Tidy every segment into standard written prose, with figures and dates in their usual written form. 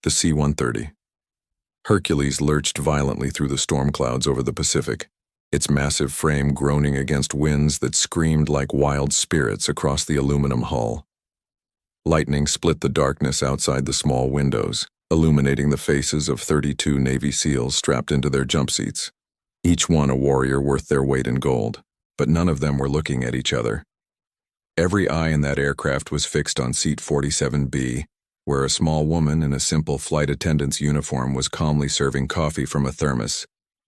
The C-130. Hercules lurched violently through the storm clouds over the Pacific, its massive frame groaning against winds that screamed like wild spirits across the aluminum hull. Lightning split the darkness outside the small windows, illuminating the faces of 32 Navy SEALs strapped into their jump seats. Each one a warrior worth their weight in gold, but none of them were looking at each other. Every eye in that aircraft was fixed on seat 47B, where a small woman in a simple flight attendant's uniform was calmly serving coffee from a thermos,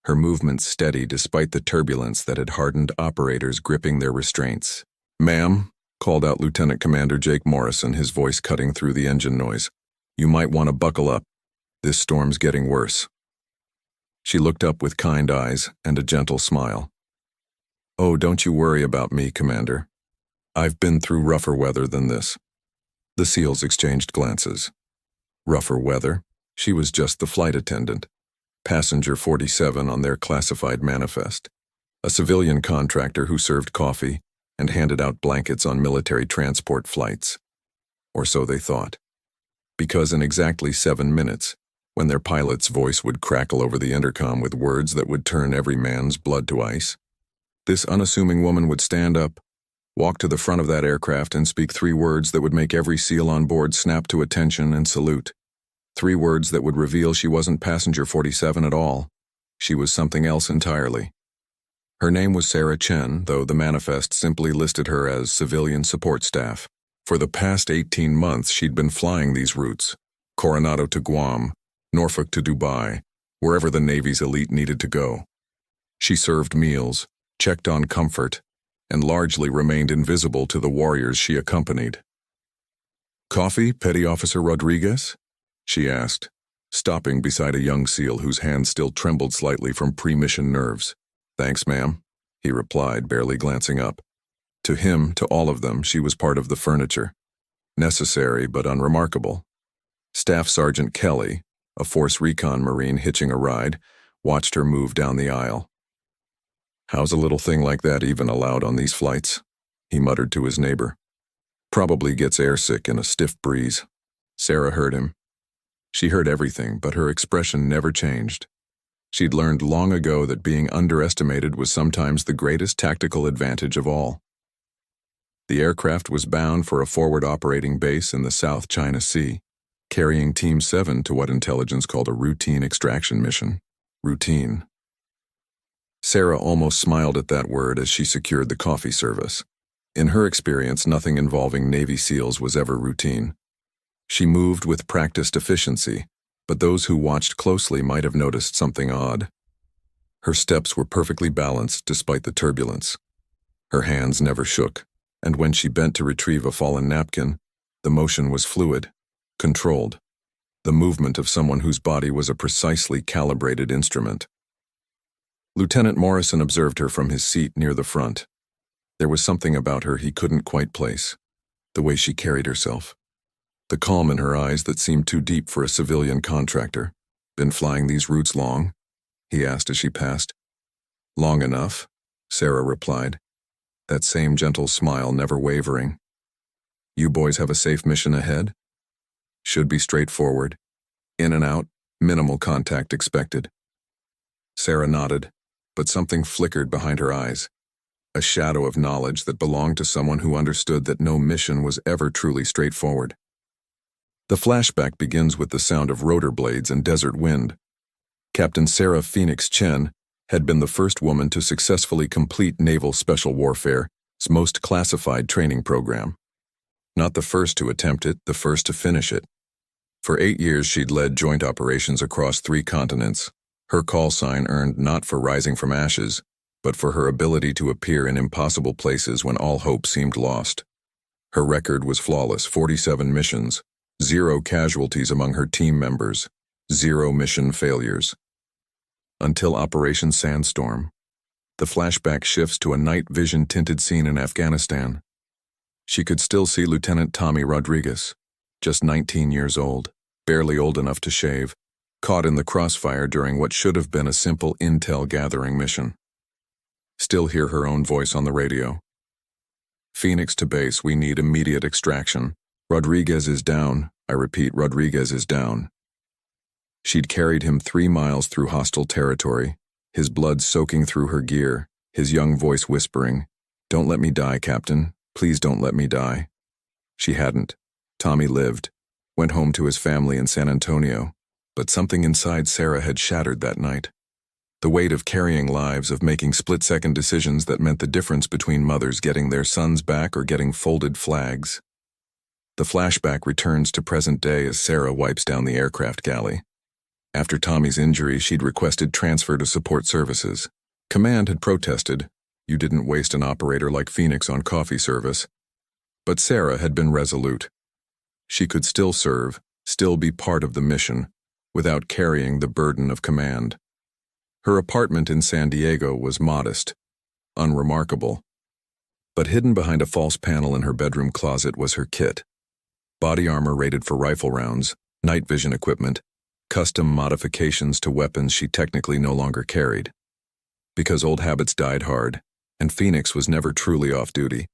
her movements steady despite the turbulence that had hardened operators gripping their restraints. "Ma'am," called out Lieutenant Commander Jake Morrison, his voice cutting through the engine noise, "you might want to buckle up. This storm's getting worse." She looked up with kind eyes and a gentle smile. "Oh, don't you worry about me, Commander. I've been through rougher weather than this." The SEALs exchanged glances. Rougher weather? She was just the flight attendant, passenger 47 on their classified manifest, a civilian contractor who served coffee and handed out blankets on military transport flights. Or so they thought. Because in exactly 7 minutes, when their pilot's voice would crackle over the intercom with words that would turn every man's blood to ice, this unassuming woman would stand up, walk to the front of that aircraft and speak 3 words that would make every SEAL on board snap to attention and salute. 3 words that would reveal she wasn't passenger 47 at all. She was something else entirely. Her name was Sarah Chen, though the manifest simply listed her as civilian support staff. For the past 18 months, she'd been flying these routes, Coronado to Guam, Norfolk to Dubai, wherever the Navy's elite needed to go. She served meals, checked on comfort, and largely remained invisible to the warriors she accompanied. "Coffee, Petty Officer Rodriguez?" she asked, stopping beside a young SEAL whose hand still trembled slightly from pre-mission nerves. "Thanks, ma'am," he replied, barely glancing up. To him, to all of them, she was part of the furniture. Necessary but unremarkable. Staff Sergeant Kelly, a Force Recon Marine hitching a ride, watched her move down the aisle. "How's a little thing like that even allowed on these flights?" he muttered to his neighbor. "Probably gets airsick in a stiff breeze." Sarah heard him. She heard everything, but her expression never changed. She'd learned long ago that being underestimated was sometimes the greatest tactical advantage of all. The aircraft was bound for a forward operating base in the South China Sea, carrying Team 7 to what intelligence called a routine extraction mission. Routine. Sarah almost smiled at that word as she secured the coffee service. In her experience, nothing involving Navy SEALs was ever routine. She moved with practiced efficiency, but those who watched closely might have noticed something odd. Her steps were perfectly balanced despite the turbulence. Her hands never shook, and when she bent to retrieve a fallen napkin, the motion was fluid, controlled, the movement of someone whose body was a precisely calibrated instrument. Lieutenant Morrison observed her from his seat near the front. There was something about her he couldn't quite place, the way she carried herself. The calm in her eyes that seemed too deep for a civilian contractor. "Been flying these routes long?" he asked as she passed. "Long enough," Sarah replied, that same gentle smile never wavering. "You boys have a safe mission ahead?" "Should be straightforward. In and out, minimal contact expected." Sarah nodded, but something flickered behind her eyes, a shadow of knowledge that belonged to someone who understood that no mission was ever truly straightforward. The flashback begins with the sound of rotor blades and desert wind. Captain Sarah Phoenix Chen had been the first woman to successfully complete Naval Special Warfare's most classified training program. Not the first to attempt it, the first to finish it. For 8 years she'd led joint operations across 3 continents, her call sign earned not for rising from ashes, but for her ability to appear in impossible places when all hope seemed lost. Her record was flawless: 47 missions, 0 casualties among her team members, 0 mission failures. Until Operation Sandstorm. The flashback shifts to a night vision-tinted scene in Afghanistan. She could still see Lieutenant Tommy Rodriguez, just 19 years old, barely old enough to shave, caught in the crossfire during what should have been a simple intel gathering mission. Still hear her own voice on the radio. "Phoenix to base, we need immediate extraction. Rodriguez is down. I repeat, Rodriguez is down. She'd carried him 3 miles through hostile territory, his blood soaking through her gear, his young voice whispering, "Don't let me die, Captain. Please don't let me die." She hadn't. Tommy lived, went home to his family in San Antonio, but something inside Sarah had shattered that night. The weight of carrying lives, of making split-second decisions that meant the difference between mothers getting their sons back or getting folded flags. The flashback returns to present day as Sarah wipes down the aircraft galley. After Tommy's injury, she'd requested transfer to support services. Command had protested, "You didn't waste an operator like Phoenix on coffee service." But Sarah had been resolute. She could still serve, still be part of the mission, without carrying the burden of command. Her apartment in San Diego was modest, unremarkable. But hidden behind a false panel in her bedroom closet was her kit. Body armor rated for rifle rounds, night vision equipment, custom modifications to weapons she technically no longer carried. Because old habits died hard, and Phoenix was never truly off duty.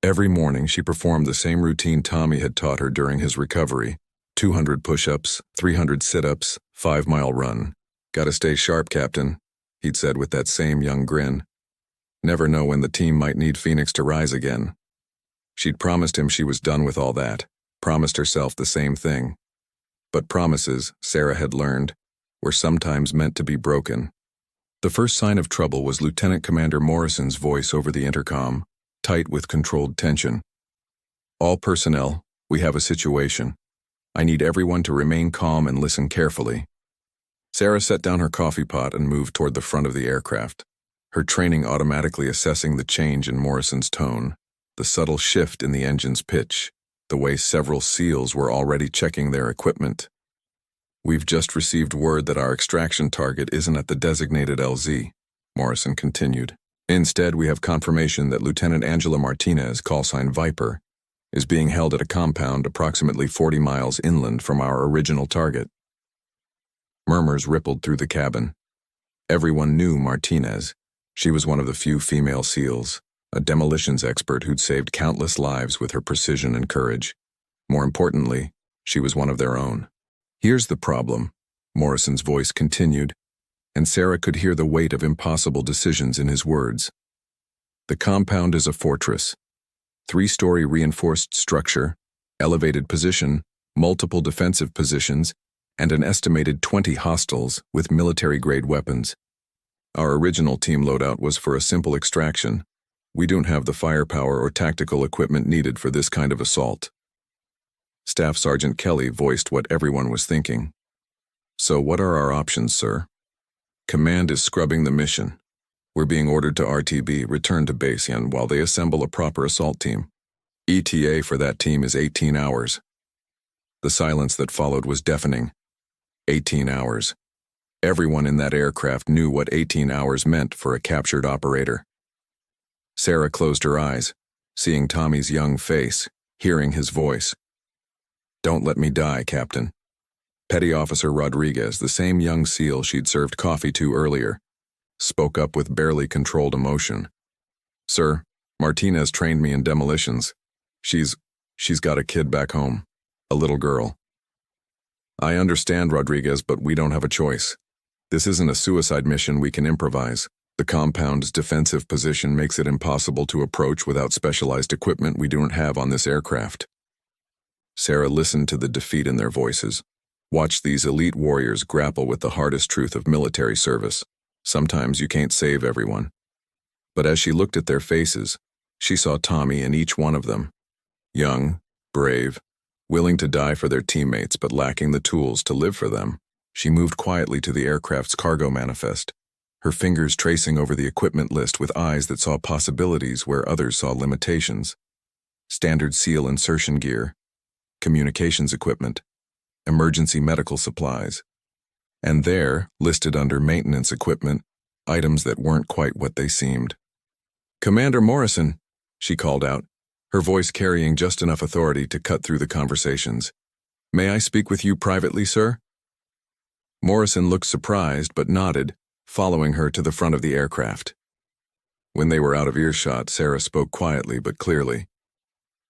Every morning she performed the same routine Tommy had taught her during his recovery: 200 push-ups, 300 sit-ups, 5-mile run. "Gotta stay sharp, Captain," he'd said with that same young grin. Never know when the team might need Phoenix to rise again. She'd promised him she was done with all that, promised herself the same thing. But promises, Sarah had learned, were sometimes meant to be broken. The first sign of trouble was Lieutenant Commander Morrison's voice over the intercom, tight with controlled tension. "All personnel, we have a situation. I need everyone to remain calm and listen carefully." Sarah set down her coffee pot and moved toward the front of the aircraft, her training automatically assessing the change in Morrison's tone, the subtle shift in the engine's pitch, the way several SEALs were already checking their equipment. "We've just received word that our extraction target isn't at the designated LZ," Morrison continued. "Instead, we have confirmation that Lieutenant Angela Martinez, callsign Viper, is being held at a compound approximately 40 miles inland from our original target." Murmurs rippled through the cabin. Everyone knew Martinez. She was one of the few female SEALs, a demolitions expert who'd saved countless lives with her precision and courage. More importantly, she was one of their own. "Here's the problem," Morrison's voice continued, and Sarah could hear the weight of impossible decisions in his words. "The compound is a fortress. 3-story reinforced structure, elevated position, multiple defensive positions, and an estimated 20 hostiles with military-grade weapons. Our original team loadout was for a simple extraction. We don't have the firepower or tactical equipment needed for this kind of assault." Staff Sergeant Kelly voiced what everyone was thinking. "So what are our options, sir?" "Command is scrubbing the mission. We're being ordered to RTB, return to base, and while they assemble a proper assault team. ETA for that team is 18 hours. The silence that followed was deafening. 18 hours. Everyone in that aircraft knew what 18 hours meant for a captured operator. Sarah closed her eyes, seeing Tommy's young face, hearing his voice. "Don't let me die, Captain." Petty Officer Rodriguez, the same young SEAL she'd served coffee to earlier, spoke up with barely controlled emotion. "Sir, Martinez trained me in demolitions. She's got a kid back home, a little girl." "I understand, Rodriguez, but we don't have a choice. This isn't a suicide mission we can improvise. The compound's defensive position makes it impossible to approach without specialized equipment we don't have on this aircraft." Sarah listened to the defeat in their voices, watched these elite warriors grapple with the hardest truth of military service. Sometimes you can't save everyone. But as she looked at their faces, she saw Tommy in each one of them. Young, brave, willing to die for their teammates but lacking the tools to live for them. She moved quietly to the aircraft's cargo manifest, her fingers tracing over the equipment list with eyes that saw possibilities where others saw limitations. Standard SEAL insertion gear, communications equipment, emergency medical supplies, and there, listed under maintenance equipment, items that weren't quite what they seemed. "Commander Morrison," she called out, her voice carrying just enough authority to cut through the conversations. "May I speak with you privately, sir?" Morrison looked surprised but nodded, following her to the front of the aircraft. When they were out of earshot, Sarah spoke quietly but clearly.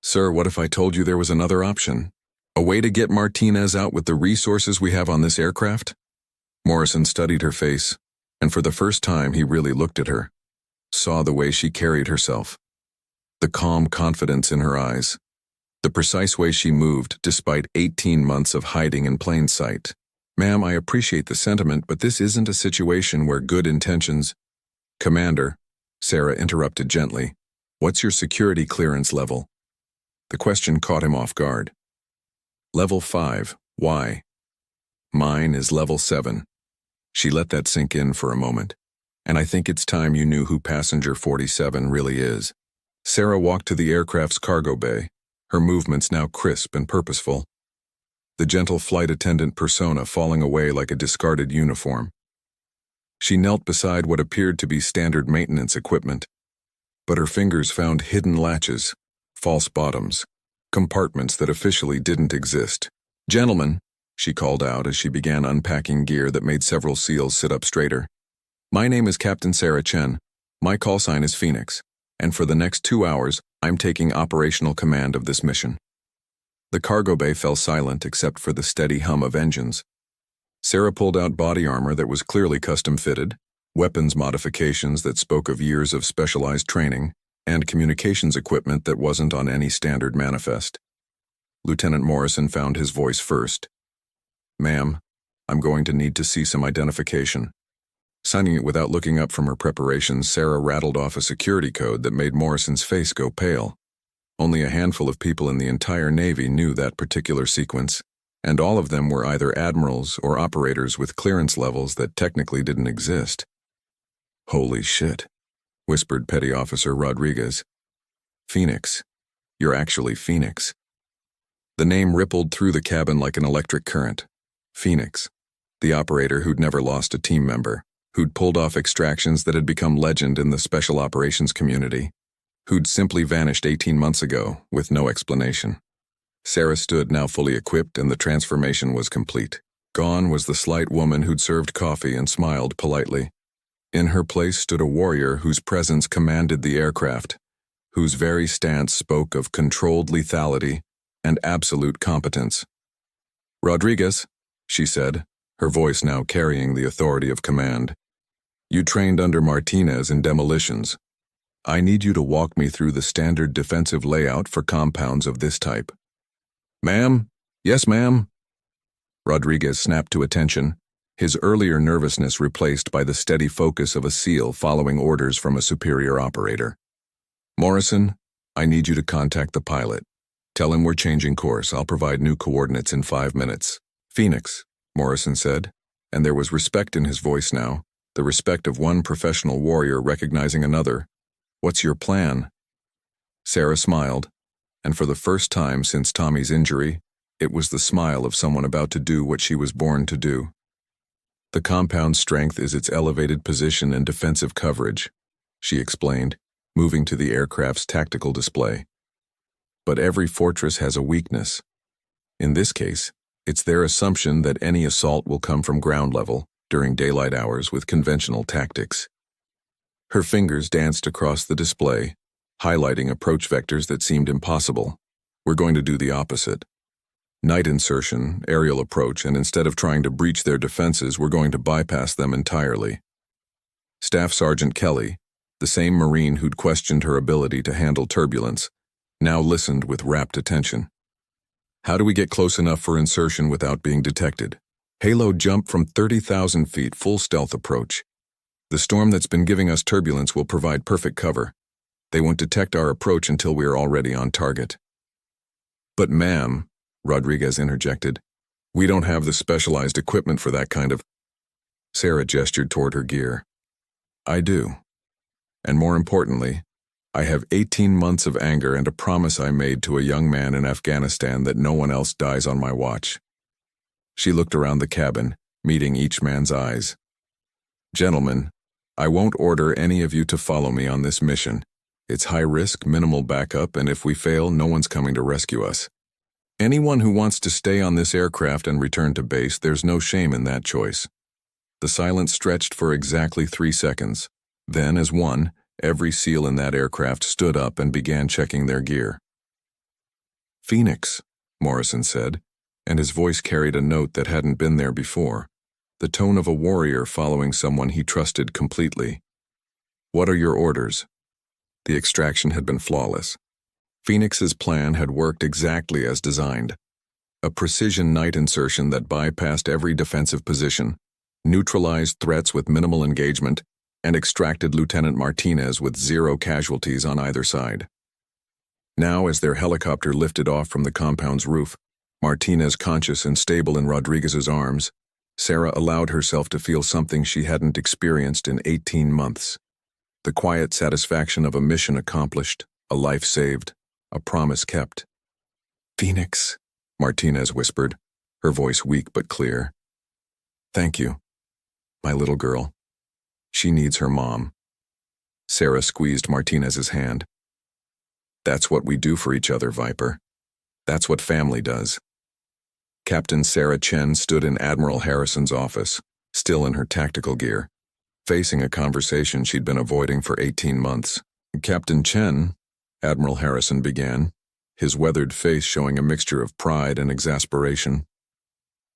"Sir, what if I told you there was another option? A way to get Martinez out with the resources we have on this aircraft? Morrison studied her face, and for the first time he really looked at her, saw the way she carried herself, the calm confidence in her eyes, the precise way she moved despite 18 months of hiding in plain sight. Ma'am, I appreciate the sentiment, but this isn't a situation where good intentions— Commander, Sarah interrupted gently, what's your security clearance level? The question caught him off guard. Level 5, why? Mine is level 7. She let that sink in for a moment. And I think it's time you knew who passenger 47 really is. Sarah walked to the aircraft's cargo bay, her movements now crisp and purposeful, the gentle flight attendant persona falling away like a discarded uniform. She knelt beside what appeared to be standard maintenance equipment, but her fingers found hidden latches, false bottoms, compartments that officially didn't exist. Gentlemen, she called out as she began unpacking gear that made several SEALs sit up straighter. My name is Captain Sarah Chen. My call sign is Phoenix, and for the next 2 hours, I'm taking operational command of this mission. The cargo bay fell silent except for the steady hum of engines. Sarah pulled out body armor that was clearly custom-fitted, weapons modifications that spoke of years of specialized training, and communications equipment that wasn't on any standard manifest. Lieutenant Morrison found his voice first. Ma'am, I'm going to need to see some identification. Signing it without looking up from her preparations, Sarah rattled off a security code that made Morrison's face go pale. Only a handful of people in the entire Navy knew that particular sequence, and all of them were either admirals or operators with clearance levels that technically didn't exist. Holy shit, whispered Petty Officer Rodriguez. Phoenix. You're actually Phoenix. The name rippled through the cabin like an electric current. Phoenix, the operator who'd never lost a team member, who'd pulled off extractions that had become legend in the special operations community, who'd simply vanished 18 months ago with no explanation. Sarah stood now fully equipped and the transformation was complete. Gone was the slight woman who'd served coffee and smiled politely. In her place stood a warrior whose presence commanded the aircraft, whose very stance spoke of controlled lethality and absolute competence. Rodriguez, she said, her voice now carrying the authority of command. You trained under Martinez in demolitions. I need you to walk me through the standard defensive layout for compounds of this type. Ma'am? Yes, ma'am. Rodriguez snapped to attention, his earlier nervousness replaced by the steady focus of a SEAL following orders from a superior operator. Morrison, I need you to contact the pilot. Tell him we're changing course. I'll provide new coordinates in 5 minutes. Phoenix, Morrison said, and there was respect in his voice now, the respect of one professional warrior recognizing another. What's your plan? Sarah smiled, and for the first time since Tommy's injury, it was the smile of someone about to do what she was born to do. The compound's strength is its elevated position and defensive coverage, she explained, moving to the aircraft's tactical display. But every fortress has a weakness. In this case, it's their assumption that any assault will come from ground level during daylight hours with conventional tactics. Her fingers danced across the display, highlighting approach vectors that seemed impossible. We're going to do the opposite. Night insertion, aerial approach, and instead of trying to breach their defenses, we're going to bypass them entirely. Staff Sergeant Kelly, the same Marine who'd questioned her ability to handle turbulence, now listened with rapt attention. How do we get close enough for insertion without being detected? Halo jump from 30,000 feet, full stealth approach. The storm that's been giving us turbulence will provide perfect cover. They won't detect our approach until we are already on target. But ma'am, Rodriguez interjected, we don't have the specialized equipment for that kind of— Sarah gestured toward her gear. I do. And more importantly, I have 18 months of anger and a promise I made to a young man in Afghanistan that no one else dies on my watch. She looked around the cabin, meeting each man's eyes. Gentlemen, I won't order any of you to follow me on this mission. It's high risk, minimal backup, and if we fail, no one's coming to rescue us. Anyone who wants to stay on this aircraft and return to base, there's no shame in that choice. The silence stretched for exactly 3 seconds. Then, as one, every SEAL in that aircraft stood up and began checking their gear. Phoenix, Morrison said, and his voice carried a note that hadn't been there before, the tone of a warrior following someone he trusted completely. "What are your orders?" The extraction had been flawless. Phoenix's plan had worked exactly as designed. A precision night insertion that bypassed every defensive position, neutralized threats with minimal engagement, and extracted Lieutenant Martinez with 0 casualties on either side. Now, as their helicopter lifted off from the compound's roof, Martinez conscious and stable in Rodriguez's arms, Sarah allowed herself to feel something she hadn't experienced in 18 months. The quiet satisfaction of a mission accomplished, a life saved, a promise kept. "Phoenix," Martinez whispered, her voice weak but clear. "Thank you, my little girl. She needs her mom." Sarah squeezed Martinez's hand. "That's what we do for each other, Viper. That's what family does." Captain Sarah Chen stood in Admiral Harrison's office, still in her tactical gear, facing a conversation she'd been avoiding for 18 months. "Captain Chen," Admiral Harrison began, his weathered face showing a mixture of pride and exasperation.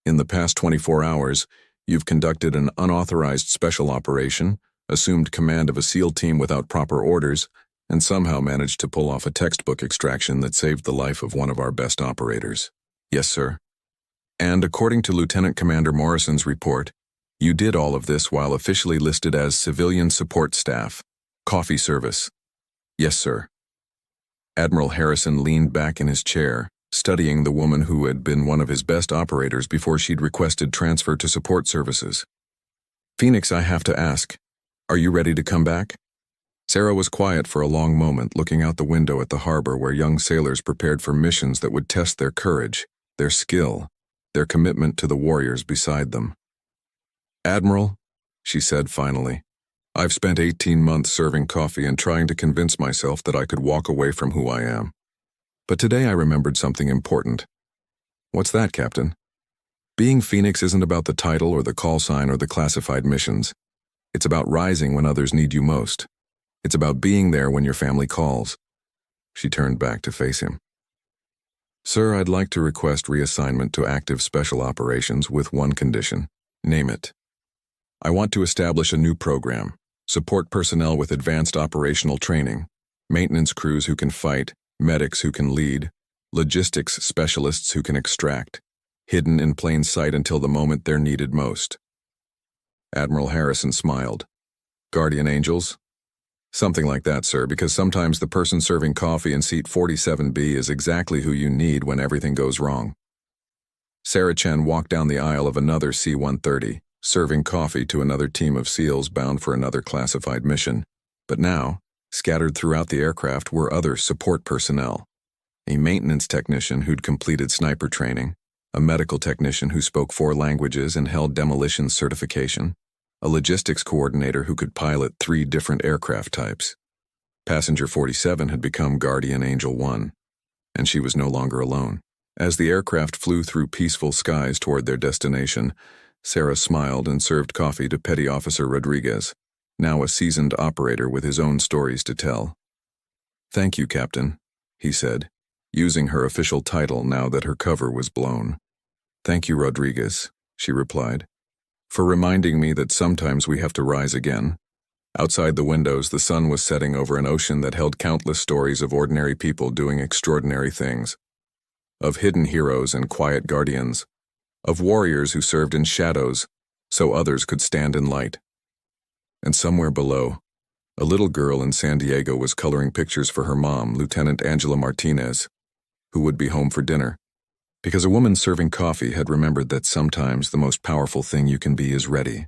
"In the past 24 hours, you've conducted an unauthorized special operation, assumed command of a SEAL team without proper orders, and somehow managed to pull off a textbook extraction that saved the life of one of our best operators." "Yes, sir." "And according to Lieutenant Commander Morrison's report, you did all of this while officially listed as civilian support staff, coffee service." "Yes, sir." Admiral Harrison leaned back in his chair, studying the woman who had been one of his best operators before she'd requested transfer to support services. "Phoenix, I have to ask, are you ready to come back?" Sarah was quiet for a long moment, looking out the window at the harbor where young sailors prepared for missions that would test their courage, their skill, their commitment to the warriors beside them. "Admiral," she said finally, "I've spent 18 months serving coffee and trying to convince myself that I could walk away from who I am. But today I remembered something important." "What's that, Captain?" "Being Phoenix isn't about the title or the call sign or the classified missions. It's about rising when others need you most. It's about being there when your family calls." She turned back to face him. "Sir, I'd like to request reassignment to active special operations with one condition. Name it. I want to establish a new program, support personnel with advanced operational training, maintenance crews who can fight, medics who can lead, logistics specialists who can extract, hidden in plain sight until the moment they're needed most." Admiral Harrison smiled. "Guardian angels?" "Something like that, sir, because sometimes the person serving coffee in seat 47B is exactly who you need when everything goes wrong." Sarah Chen walked down the aisle of another C-130, serving coffee to another team of SEALs bound for another classified mission. But now, scattered throughout the aircraft were other support personnel. A maintenance technician who'd completed sniper training, a medical technician who spoke 4 languages and held demolition certification, a logistics coordinator who could pilot 3 different aircraft types. Passenger 47 had become Guardian Angel 1, and she was no longer alone. As the aircraft flew through peaceful skies toward their destination, Sarah smiled and served coffee to Petty Officer Rodriguez, now a seasoned operator with his own stories to tell. "Thank you, Captain," he said, using her official title now that her cover was blown. "Thank you, Rodriguez," she replied, "for reminding me that sometimes we have to rise again." Outside the windows, the sun was setting over an ocean that held countless stories of ordinary people doing extraordinary things, of hidden heroes and quiet guardians, of warriors who served in shadows so others could stand in light. And somewhere below, a little girl in San Diego was coloring pictures for her mom, Lieutenant Angela Martinez, who would be home for dinner, because a woman serving coffee had remembered that sometimes the most powerful thing you can be is ready.